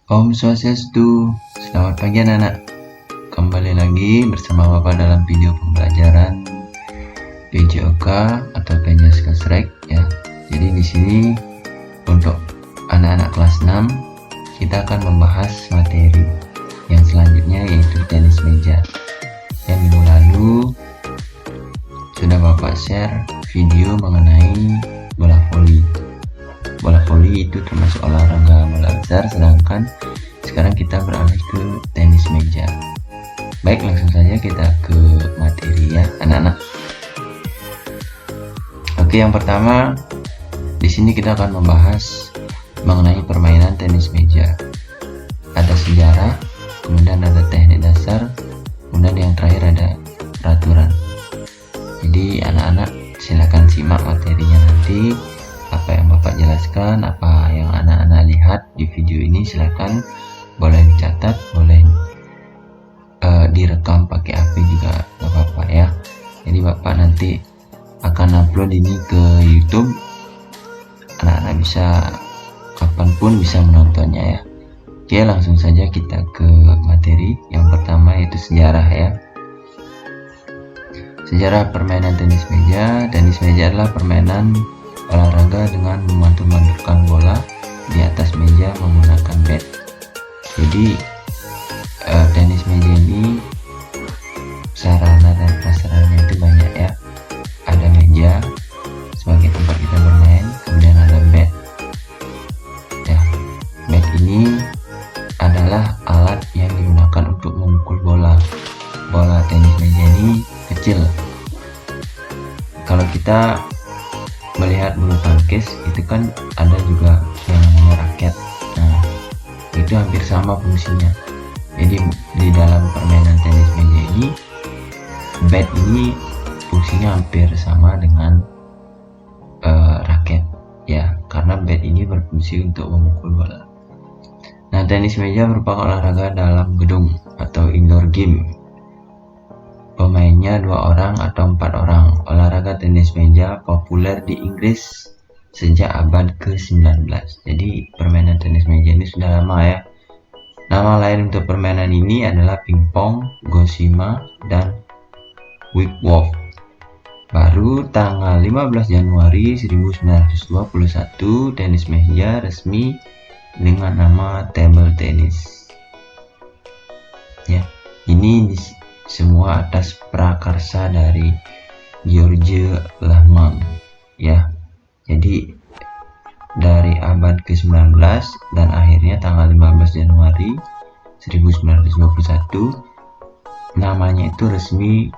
Om Swastiastu, selamat pagi anak-anak. Kembali lagi bersama Bapak dalam video pembelajaran PJOK atau Penjas Kesrek ya. Jadi di sini untuk anak-anak kelas 6 kita akan membahas materi yang selanjutnya yaitu tenis meja. Yang minggu lalu sudah Bapak share video mengenai bola voli. Bola voli itu termasuk olahraga bola besar, sedangkan sekarang kita beralih ke tenis meja. Baik, langsung saja kita ke materi ya anak-anak. Oke, yang pertama di sini kita akan membahas mengenai permainan tenis meja. Ada sejarah, kemudian ada teknik dasar, kemudian yang terakhir ada peraturan. Jadi anak-anak silakan simak materinya nanti. Apa yang Bapak jelaskan, apa yang anak-anak lihat di video ini silakan boleh dicatat, boleh direkam pakai HP juga gak apa-apa ya. Jadi Bapak nanti akan upload ini ke YouTube, anak-anak bisa kapanpun bisa menontonnya ya. Oke, langsung saja kita ke materi. Yang pertama yaitu sejarah ya. Sejarah permainan tenis meja. Tenis meja adalah permainan olahraga dengan memantul-mantulkan bola di atas meja menggunakan bat. Jadi tenis meja ini sarana dan prasarana itu banyak ya. Ada meja sebagai tempat kita bermain, kemudian ada bat. Ya, bat ini adalah alat yang digunakan untuk memukul bola. Bola tenis meja ini kecil. Kalau kita melihat bulu tangkis itu kan ada juga yang namanya raket. Nah, itu hampir sama fungsinya. Jadi di dalam permainan tenis meja ini, bat ini fungsinya hampir sama dengan raket ya, karena bat ini berfungsi untuk memukul bola. Nah, tenis meja merupakan olahraga dalam gedung atau indoor game. Pemainnya 2 orang atau 4 orang. Olahraga tenis meja populer di Inggris sejak abad ke-19. Jadi permainan tenis meja ini sudah lama ya. Nama lain untuk permainan ini adalah pingpong, gosima, dan wiffle. Baru tanggal 15 Januari 1921 tenis meja resmi dengan nama table tennis. Ya, ini semua atas prakarsa dari George Lahmann ya. Jadi dari abad ke-19 dan akhirnya tanggal 15 Januari 1921 namanya itu resmi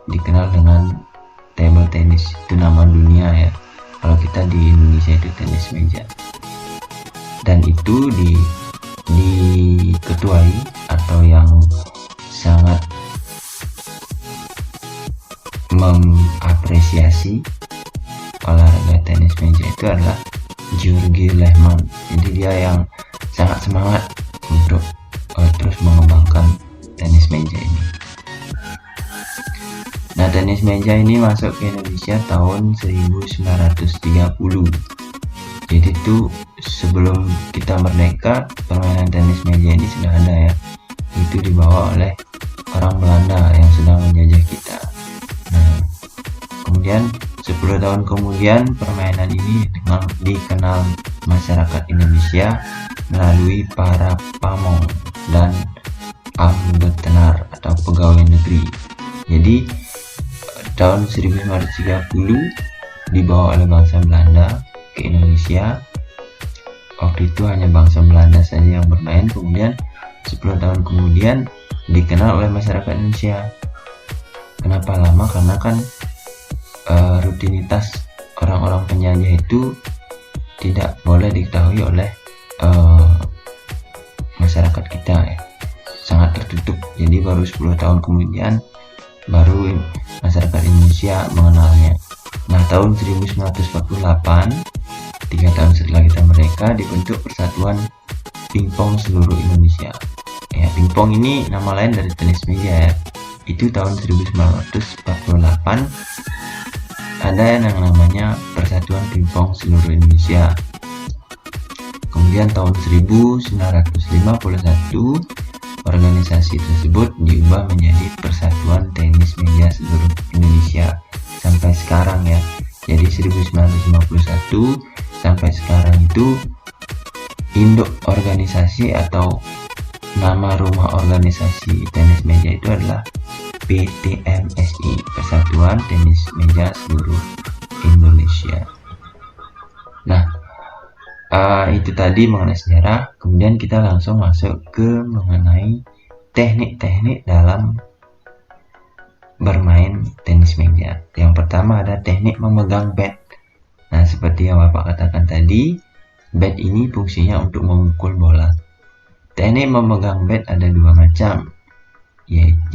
dikenal dengan table tennis. Itu nama dunia ya. Kalau kita di Indonesia itu tenis meja. Dan itu diketuai atau yang sangat mengapresiasi olahraga tenis meja itu adalah George Lahmann. Jadi dia yang sangat semangat untuk terus mengembangkan tenis meja ini. Nah, tenis meja ini masuk ke Indonesia tahun 1930. Jadi itu sebelum kita merdeka, permainan tenis meja ini sudah ada ya. Itu dibawa oleh orang Belanda yang sedang menjajah kita. Nah, kemudian 10 tahun kemudian permainan ini dikenal masyarakat Indonesia melalui para pamong dan ambtenar atau pegawai negeri. Jadi tahun 1930 dibawa oleh bangsa Belanda ke Indonesia. Waktu itu hanya bangsa Belanda saja yang bermain. Kemudian 10 tahun kemudian dikenal oleh masyarakat Indonesia. Kenapa lama? Karena kan rutinitas orang-orang penjajah itu tidak boleh diketahui oleh masyarakat kita ya. Sangat tertutup. Jadi baru 10 tahun kemudian baru masyarakat Indonesia mengenalnya. Nah, tahun 1948, 3 tahun setelah kita merdeka, dibentuk Persatuan Pingpong Seluruh Indonesia. Ya, pingpong ini nama lain dari tenis meja ya. Itu tahun 1948 ada yang namanya Persatuan Pingpong Seluruh Indonesia. Kemudian tahun 1951 organisasi tersebut diubah menjadi Persatuan Tenis Meja Seluruh Indonesia sampai sekarang ya. Jadi 1951 sampai sekarang itu induk organisasi atau nama rumah organisasi tenis meja itu adalah PTMSI, Persatuan Tenis Meja Seluruh Indonesia. Nah, itu tadi mengenai sejarah. Kemudian kita langsung masuk ke mengenai teknik-teknik dalam bermain tenis meja. Yang pertama ada teknik memegang bat. Nah, seperti yang Bapak katakan tadi, bat ini fungsinya untuk memukul bola. Teknik memegang bat ada dua macam.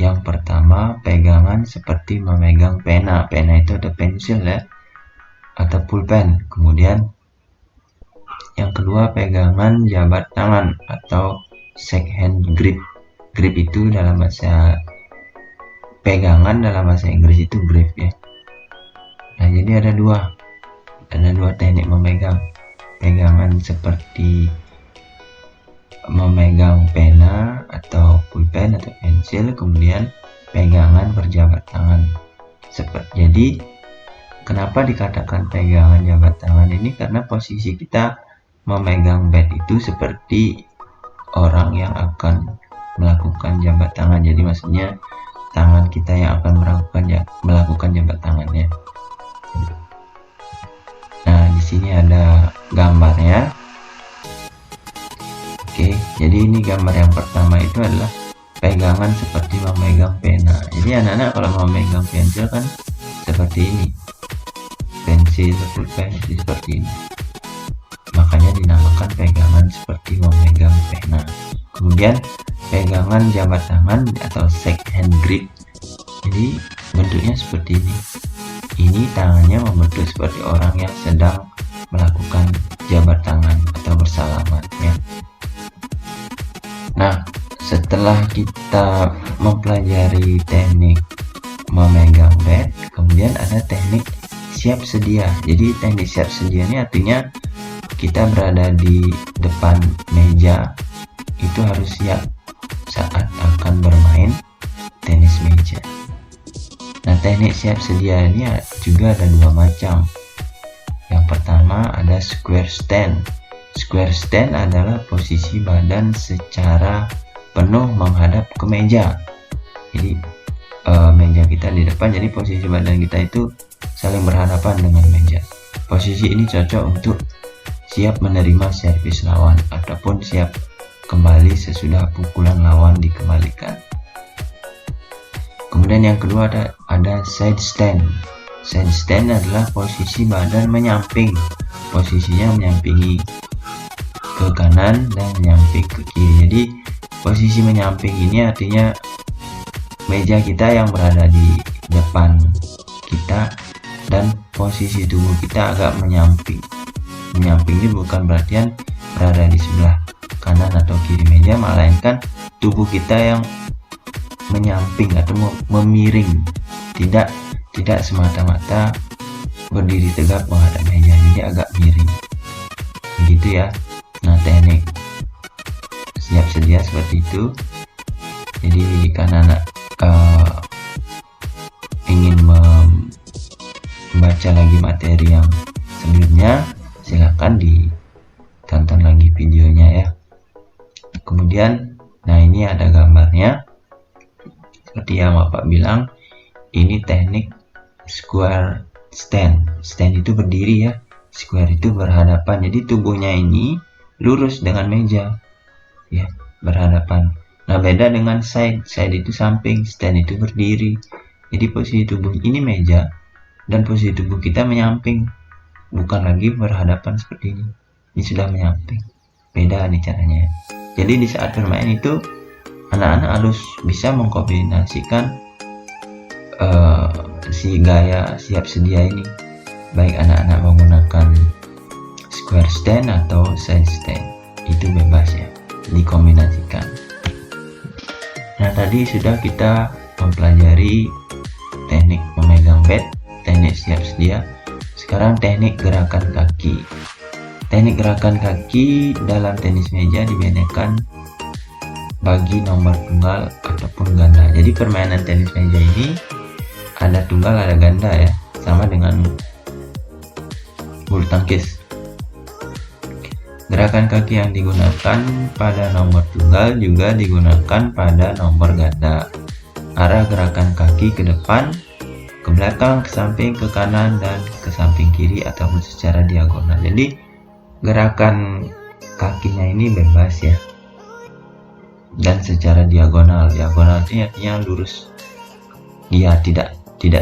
Yang pertama, pegangan seperti memegang pena. Pena itu ada pensil ya, atau pulpen. Kemudian yang kedua, pegangan jabat tangan atau shake hand grip. Grip itu dalam bahasa pegangan, dalam bahasa Inggris itu grip ya. Nah, jadi ada dua teknik memegang. Pegangan seperti memegang pena atau pulpen atau pensil, kemudian pegangan berjabat tangan. Jadi kenapa dikatakan pegangan jabat tangan ini? Karena posisi kita memegang bat itu seperti orang yang akan melakukan jabat tangan. Jadi maksudnya tangan kita yang akan melakukan jabat tangannya. Nah, di sini ada gambarnya. Oke, jadi ini gambar yang pertama itu adalah pegangan seperti memegang pena. Jadi anak-anak kalau memegang pensil kan seperti ini, pensil, pulpen itu seperti ini. Makanya dinamakan pegangan seperti memegang pena. Kemudian pegangan jabat tangan atau shake hand grip. Jadi bentuknya seperti ini. Ini tangannya membentuk seperti orang yang sedang melakukan jabat tangan atau bersalaman ya. Nah, setelah kita mempelajari teknik memegang bat, kemudian ada teknik siap sedia. Jadi teknik siap sedia ini artinya kita berada di depan meja itu harus siap saat akan bermain tenis meja. Nah, teknik siap sedia ini juga ada dua macam. Yang pertama ada square stand. Square stand adalah posisi badan secara penuh menghadap ke meja. Jadi meja kita di depan, jadi posisi badan kita itu saling berhadapan dengan meja. Posisi ini cocok untuk siap menerima servis lawan ataupun siap kembali sesudah pukulan lawan dikembalikan. Kemudian yang kedua ada side stand. Side stand adalah posisi badan menyamping. Posisinya menyampingi ke kanan dan menyamping ke kiri. Jadi posisi menyamping ini artinya meja kita yang berada di depan kita dan posisi tubuh kita agak menyamping. Menyamping ini bukan berarti berada di sebelah kanan atau kiri meja, melainkan tubuh kita yang menyamping atau memiring, tidak semata-mata berdiri tegak menghadap meja, jadi agak miring begitu ya. Nah, teknik siap sedia seperti itu. Jadi jika anak ingin membaca lagi materi yang sebelumnya, silakan ditonton lagi videonya ya. Kemudian, nah ini ada gambarnya. Seperti yang Bapak bilang, ini teknik square stand. Stand itu berdiri ya, square itu berhadapan. Jadi tubuhnya ini lurus dengan meja ya, berhadapan. Nah, beda dengan side. Side itu samping, stand itu berdiri. Jadi posisi tubuh ini meja dan posisi tubuh kita menyamping, bukan lagi berhadapan seperti ini. Ini sudah menyamping. Beda nih caranya. Jadi di saat bermain itu anak-anak harus bisa mengkombinasikan si gaya siap sedia ini, baik anak-anak menggunakan square stand atau side stand, itu bebas ya, dikombinasikan. Nah, tadi sudah kita mempelajari teknik memegang bat, teknik siap sedia. Sekarang teknik gerakan kaki. Teknik gerakan kaki dalam tenis meja dibedakan bagi nomor tunggal ataupun ganda. Jadi permainan tenis meja ini ada tunggal ada ganda ya, sama dengan bulu tangkis. Gerakan kaki yang digunakan pada nomor tunggal juga digunakan pada nomor ganda. Arah gerakan kaki ke depan, ke belakang, ke samping, ke kanan, dan ke samping kiri ataupun secara diagonal. Jadi gerakan kakinya ini bebas ya, dan secara diagonal. Diagonal ini artinya lurus, dia tidak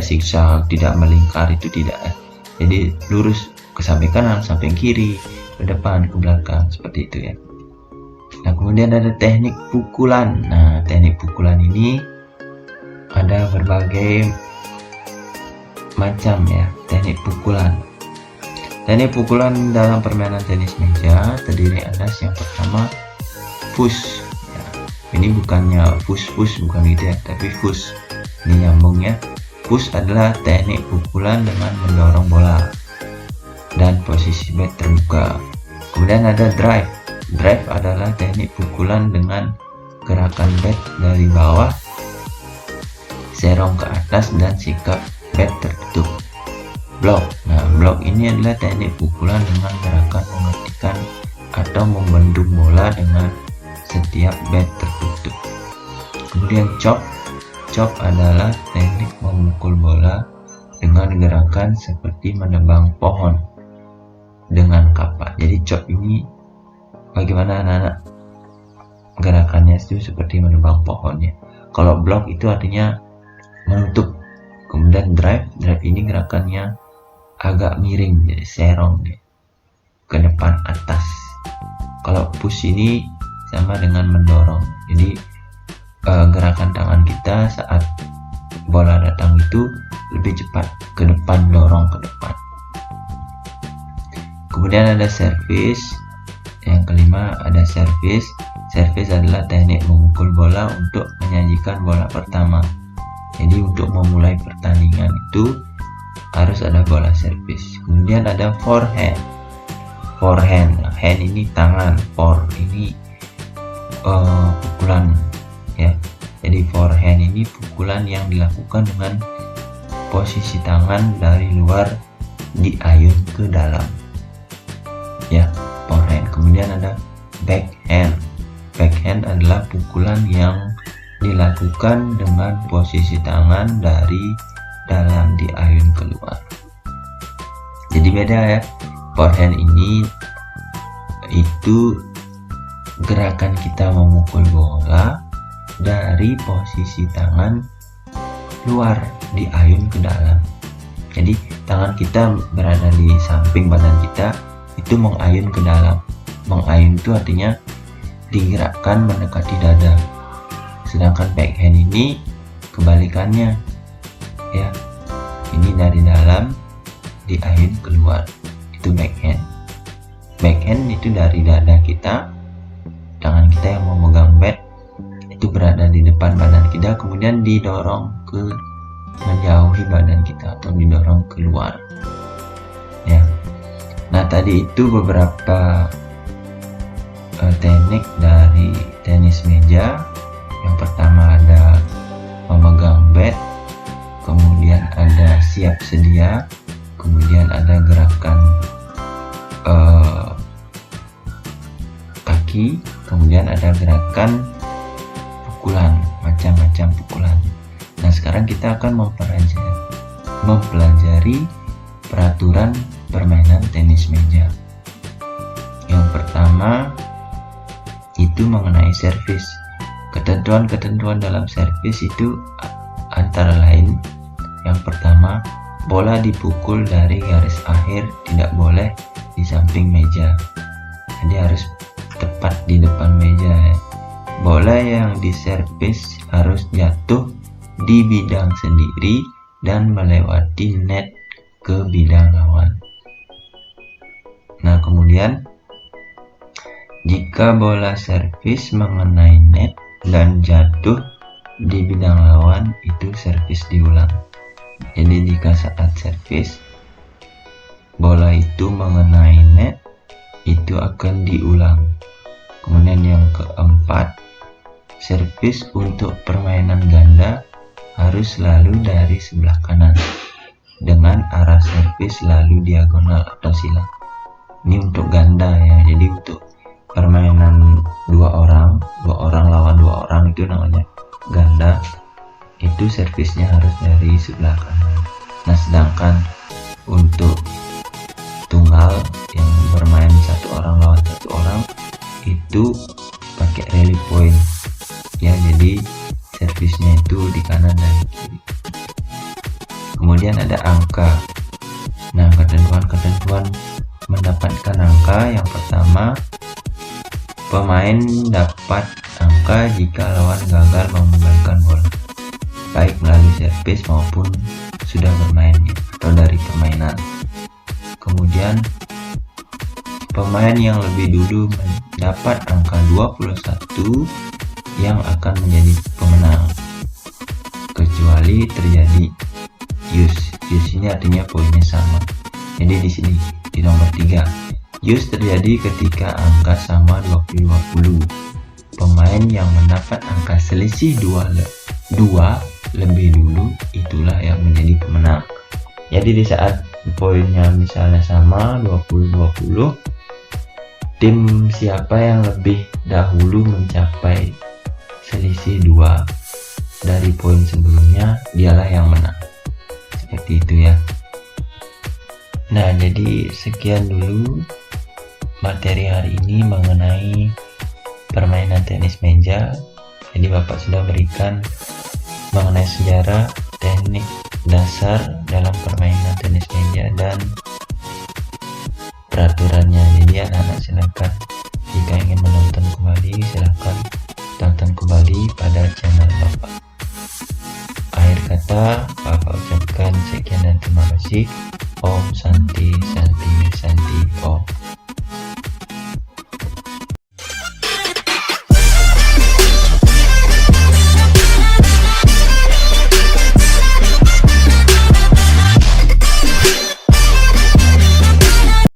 zigzag, tidak melingkar, itu tidak ya. Jadi lurus ke samping kanan, samping kiri, ke depan, ke belakang, seperti itu ya. Nah, kemudian ada teknik pukulan. Nah, teknik pukulan ini ada berbagai macam ya, teknik pukulan. Teknik pukulan dalam permainan tenis meja terdiri atas yang pertama push ya. Ini bukannya push bukan gitu ya, tapi push ini nyambung ya. Push adalah teknik pukulan dengan mendorong bola dan posisi bat terbuka. Kemudian ada drive. Drive adalah teknik pukulan dengan gerakan bat dari bawah, serong ke atas, dan sikap bat tertutup. Block. Nah, block ini adalah teknik pukulan dengan gerakan menghentikan atau membendung bola dengan setiap bat tertutup. Kemudian chop. Chop adalah teknik memukul bola dengan gerakan seperti menebang pohon dengan kapak. Jadi chop ini bagaimana anak-anak gerakannya itu seperti menebang pohon ya. Kalau block itu artinya menutup. Kemudian drive ini gerakannya agak miring, jadi serong ya, ke depan atas. Kalau push ini sama dengan mendorong. Jadi gerakan tangan kita saat bola datang itu lebih cepat ke depan, dorong ke depan. Kemudian ada service. Yang kelima ada service. Service adalah teknik memukul bola untuk menyajikan bola pertama. Jadi untuk memulai pertandingan itu harus ada bola service. Kemudian ada forehand. Forehand, hand ini tangan, for ini pukulan ya. Jadi forehand ini pukulan yang dilakukan dengan posisi tangan dari luar diayun ke dalam ya, forehand. Kemudian ada backhand. Backhand adalah pukulan yang dilakukan dengan posisi tangan dari dalam diayun keluar. Jadi beda ya. Forehand ini itu gerakan kita memukul bola dari posisi tangan luar diayun ke dalam. Jadi tangan kita berada di samping badan kita, itu mengayun ke dalam. Mengayun itu artinya digerakkan mendekati dada. Sedangkan backhand ini kebalikannya ya, ini dari dalam diayun keluar, itu backhand. Backhand itu dari dada kita, tangan kita yang memegang bat itu berada di depan badan kita, kemudian didorong ke menjauhi badan kita atau didorong keluar ya. Nah, tadi itu beberapa teknik dari tenis meja. Yang pertama ada memegang bat, kemudian ada siap sedia, kemudian ada gerakan kaki, kemudian ada gerakan pukulan, macam-macam pukulan. Nah, sekarang kita akan mempelajari peraturan permainan tenis meja. Yang pertama itu mengenai servis. Ketentuan-ketentuan dalam servis itu antara lain, yang pertama, bola dipukul dari garis akhir, tidak boleh di samping meja. Jadi harus tepat di depan meja ya. Bola yang diservis harus jatuh di bidang sendiri dan melewati net ke bidang lawan. Nah, kemudian jika bola servis mengenai net dan jatuh di bidang lawan, itu servis diulang. Jadi jika saat servis bola itu mengenai net itu akan diulang. Kemudian yang keempat, servis untuk permainan ganda harus selalu dari sebelah kanan dengan arah servis selalu diagonal atau silang. Ini untuk ganda ya, jadi untuk permainan dua orang lawan dua orang itu namanya ganda, itu servisnya harus dari sebelah kanan. Nah, sedangkan untuk tunggal yang bermain satu orang lawan satu orang itu pakai rally point ya, jadi servisnya itu di kanan dan kiri. Kemudian ada angka. Nah, ketentuan mendapatkan angka yang pertama, pemain dapat angka jika lawan gagal mengembalikan bola, baik melalui servis maupun sudah bermain atau dari permainan. Kemudian pemain yang lebih dulu mendapat angka 21 yang akan menjadi pemenang, kecuali terjadi use. Use ini artinya poinnya sama. Jadi di sini di nomor 3, use terjadi ketika angka sama 20-20. Pemain yang mendapat angka selisih 2 lebih dulu itulah yang menjadi pemenang. Jadi di saat poinnya misalnya sama 20-20, tim siapa yang lebih dahulu mencapai selisih 2 dari poin sebelumnya, dialah yang menang. Seperti itu ya. Nah, jadi sekian dulu materi hari ini mengenai permainan tenis meja. Jadi Bapak sudah berikan mengenai sejarah, teknik dasar dalam permainan tenis meja dan peraturannya. Jadi anak-anak silakan jika ingin menonton kembali, silakan tonton kembali pada channel Bapak. Akhir kata, Bapak ucapkan sekian dan terima kasih. Om Santi Santi.